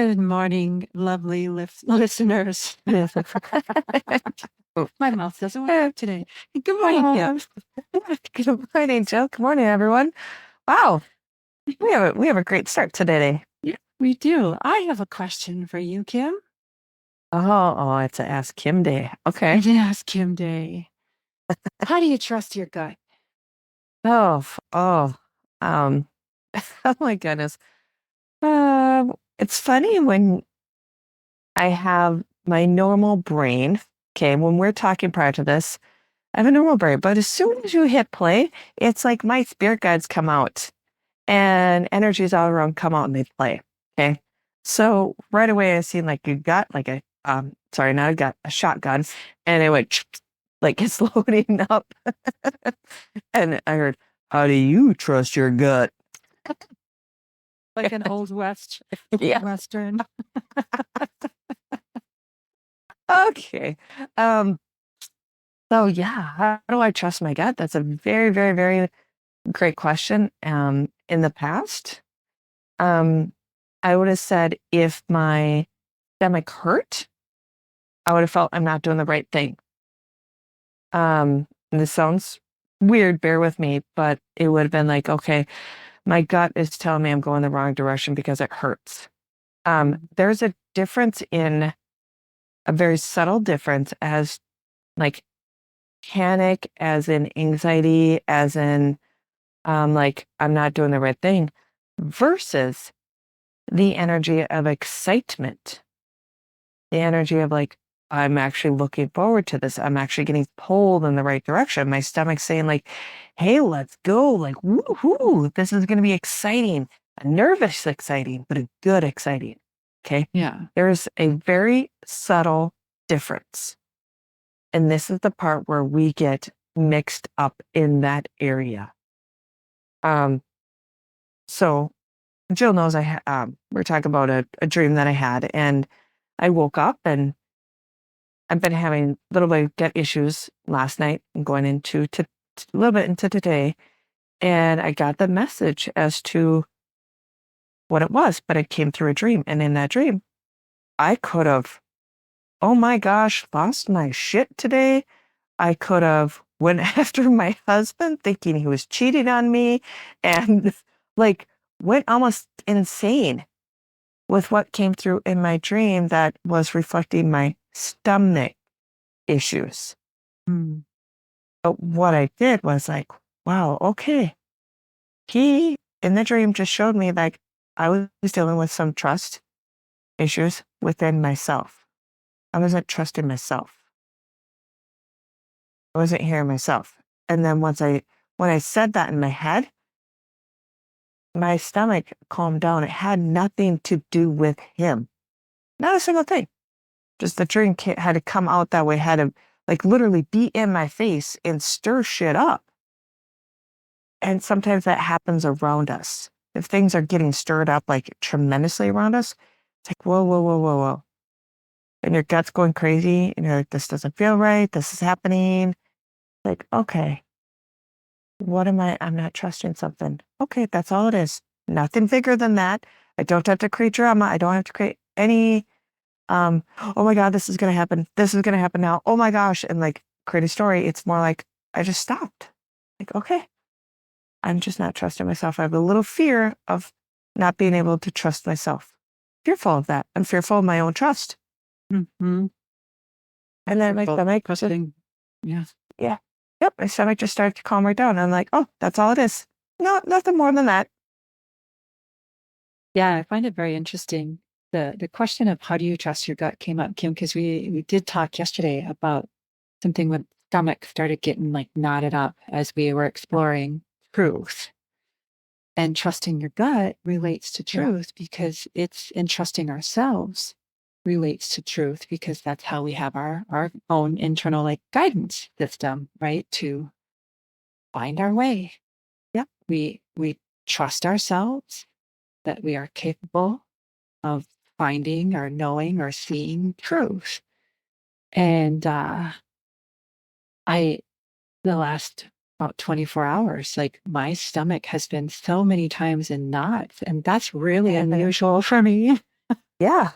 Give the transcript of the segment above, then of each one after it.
Good morning, lovely listeners. My mouth doesn't work today. Good morning, Kim. Good morning, Jill. Good morning, everyone. Wow, we have a great start today. Yeah, we do. I have a question for you, Kim. Oh, it's a Ask Kim day. Okay. It is Kim Day. How do you trust your gut? Oh, um, oh my goodness. It's funny when I have my normal brain. Okay, when we're talking prior to this, I have a normal brain, but as soon as you hit play, it's like my spirit guides come out and energies all around come out and they play. Okay. So right away I seen like you got like sorry, not a gut, a shotgun, and it went like it's loading up. And I heard, how do you trust your gut? Like an old Yeah. Western. Okay. So yeah, how do I trust my gut? That's a very, very, very great question. In the past, I would have said if my stomach hurt, I would have felt I'm not doing the right thing. And this sounds weird, bear with me, but it would have been like, okay, my gut is telling me I'm going the wrong direction because it hurts. There's a difference in a very subtle difference as like panic, as in anxiety, as in like I'm not doing the right thing versus the energy of excitement, the energy of like, I'm actually looking forward to this. I'm actually getting pulled in the right direction. My stomach's saying like, hey, let's go. Like, woohoo, this is going to be exciting, a nervous exciting, but a good exciting. Okay. Yeah. There's a very subtle difference. And this is the part where we get mixed up in that area. So Jill knows we're talking about a dream that I had, and I woke up and I've been having a little bit of gut issues last night and going into a little bit into today. And I got the message as to what it was, but it came through a dream. And in that dream, I could have, oh my gosh, lost my shit today. I could have went after my husband thinking he was cheating on me and like went almost insane with what came through in my dream that was reflecting my stomach issues. But what I did was like, wow, okay. He in the dream just showed me like I was dealing with some trust issues within myself. I wasn't trusting myself. I wasn't hearing myself. And then when I said that in my head, my stomach calmed down. It had nothing to do with him. Not a single thing. Just the dream had to come out that way, had to like literally be in my face and stir shit up. And sometimes that happens around us. If things are getting stirred up like tremendously around us, it's like, whoa, whoa, whoa, whoa, whoa. And your gut's going crazy and you're like, this doesn't feel right. This is happening. Like, okay, I'm not trusting something. Okay, that's all it is. Nothing bigger than that. I don't have to create drama. I don't have to create any, oh my God, this is going to happen. This is going to happen now. Oh my gosh. And like create a story. It's more like I just stopped. Like, okay, I'm just not trusting myself. I have a little fear of not being able to trust myself. Fearful of that. I'm fearful of my own trust. Mm-hmm. And then my stomach, yeah. Yep, my stomach just started to calm right down. I'm like, oh, that's all it is. No, nothing more than that. Yeah, I find it very interesting. The question of how do you trust your gut came up, Kim, because we did talk yesterday about something when stomach started getting like knotted up as we were exploring truth. And trusting your gut relates to truth because it's in trusting ourselves relates to truth because that's how we have our own internal like guidance system, right? To find our way. Yep. We trust ourselves that we are capable of finding or knowing or seeing truth. And the last about 24 hours, like my stomach has been so many times in knots, and that's really unusual for me. Yeah.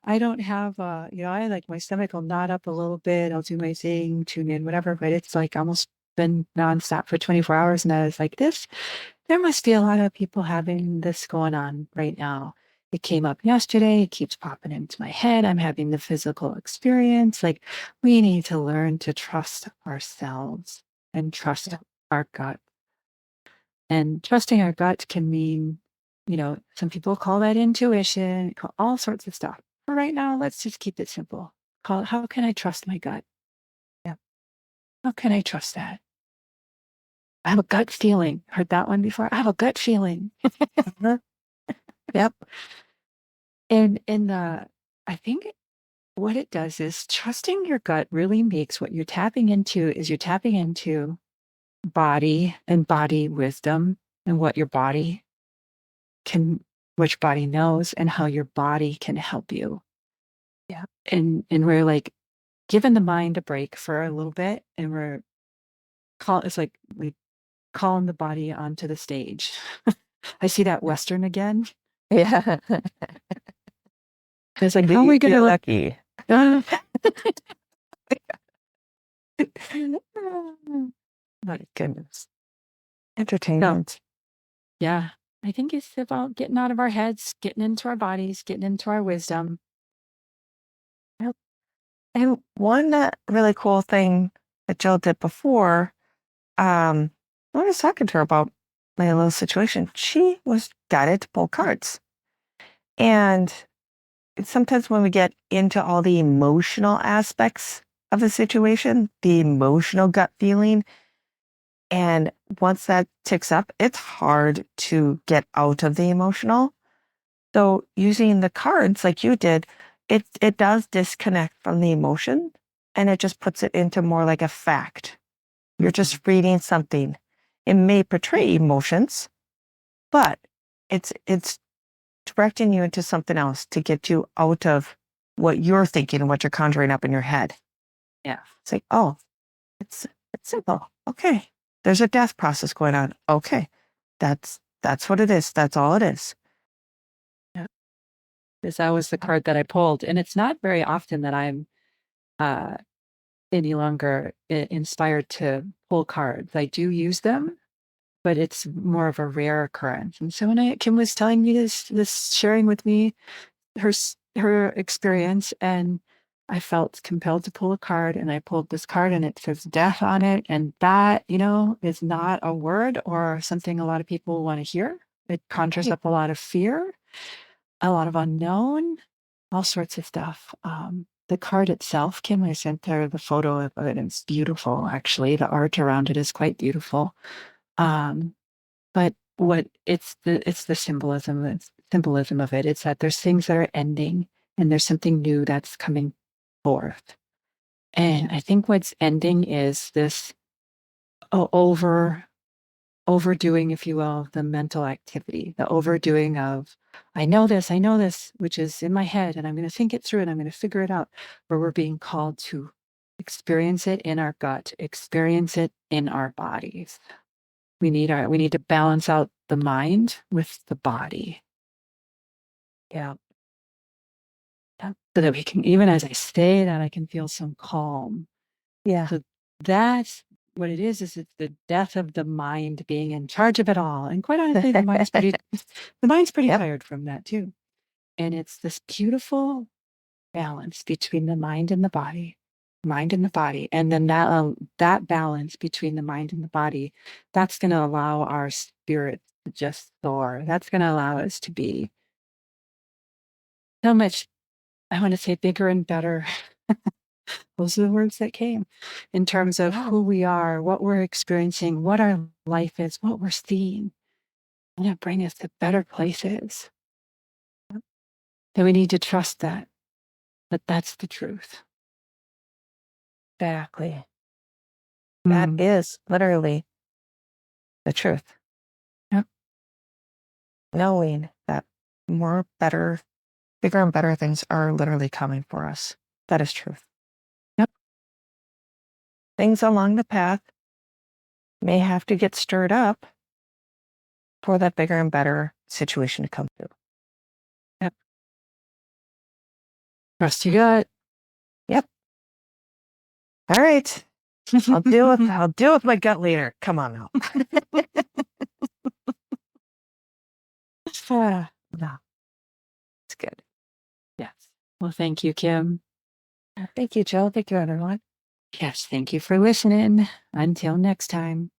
I don't have, I like my stomach will knot up a little bit. I'll do my thing, tune in, whatever, but it's like almost been nonstop for 24 hours. And I was like, there must be a lot of people having this going on right now. It came up yesterday. It keeps popping into my head. I'm having the physical experience. Like, we need to learn to trust ourselves and trust our gut. And trusting our gut can mean, some people call that intuition, call all sorts of stuff. For right now, let's just keep it simple. Call it, how can I trust my gut? Yeah. How can I trust that? I have a gut feeling. Heard that one before? I have a gut feeling. Mhm. Yep. And I think what it does is trusting your gut really makes what you're tapping into body and body wisdom and what your body can, which body knows and how your body can help you. Yeah. And we're like giving the mind a break for a little bit, and it's like we calling the body onto the stage. I see that Western again. Yeah. It's like, Do how are you we feel gonna look? lucky? My goodness. So Entertainment. yeah, I think it's about getting out of our heads, getting into our bodies, getting into our wisdom. Yep. And one really cool thing that Jill did before, I was talking to her about my little situation. She was guided to pull cards. And sometimes when we get into all the emotional aspects of the situation, the emotional gut feeling, and once that ticks up, it's hard to get out of the emotional. So using the cards like you did, it does disconnect from the emotion and it just puts it into more like a fact. You're just reading something. It may portray emotions, but it's directing you into something else to get you out of what you're thinking and what you're conjuring up in your head. Yeah. It's like, oh, it's simple. Okay. There's a death process going on. Okay. That's what it is. That's all it is. Yeah. Because that was the card that I pulled. And it's not very often that I'm uh any longer inspired to pull cards. I do use them, but it's more of a rare occurrence. And so when Kim was telling me this sharing with me her experience, and I felt compelled to pull a card, and I pulled this card, and it says death on it, and that is not a word or something a lot of people want to hear. It conjures up a lot of fear, a lot of unknown, all sorts of stuff. The card itself, Kim, I sent her the photo of it. It's beautiful, actually. The art around it is quite beautiful. Um, but what it's the symbolism of it. It's that there's things that are ending and there's something new that's coming forth. And I think what's ending is this over overdoing, if you will, the mental activity, the overdoing of, I know this, which is in my head, and I'm going to think it through and I'm going to figure it out, where we're being called to experience it in our gut, experience it in our bodies. We need to balance out the mind with the body. Yeah. So that we can, even as I say that, I can feel some calm. Yeah. So that's what it is it's the death of the mind being in charge of it all. And quite honestly, the mind's pretty Yep. tired from that too. And it's this beautiful balance between the mind and the body, mind and the body. And then that balance between the mind and the body, that's going to allow our spirit to just soar. That's going to allow us to be so much, I want to say, bigger and better. Those are the words that came in terms of Yeah. who we are, what we're experiencing, what our life is, what we're seeing. And it bring us to better places. And we need to trust that that's the truth. Exactly. That Mm. is literally the truth. Yep. Knowing that more better, bigger and better things are literally coming for us. That is truth. Yep. Things along the path may have to get stirred up for that bigger and better situation to come through. Yep. Trust your gut. All right. I'll deal with my gut later. Come on now. No, it's good. Yes. Well, thank you, Kim. Thank you, Joe. Thank you, everyone. Yes, thank you for listening. Until next time.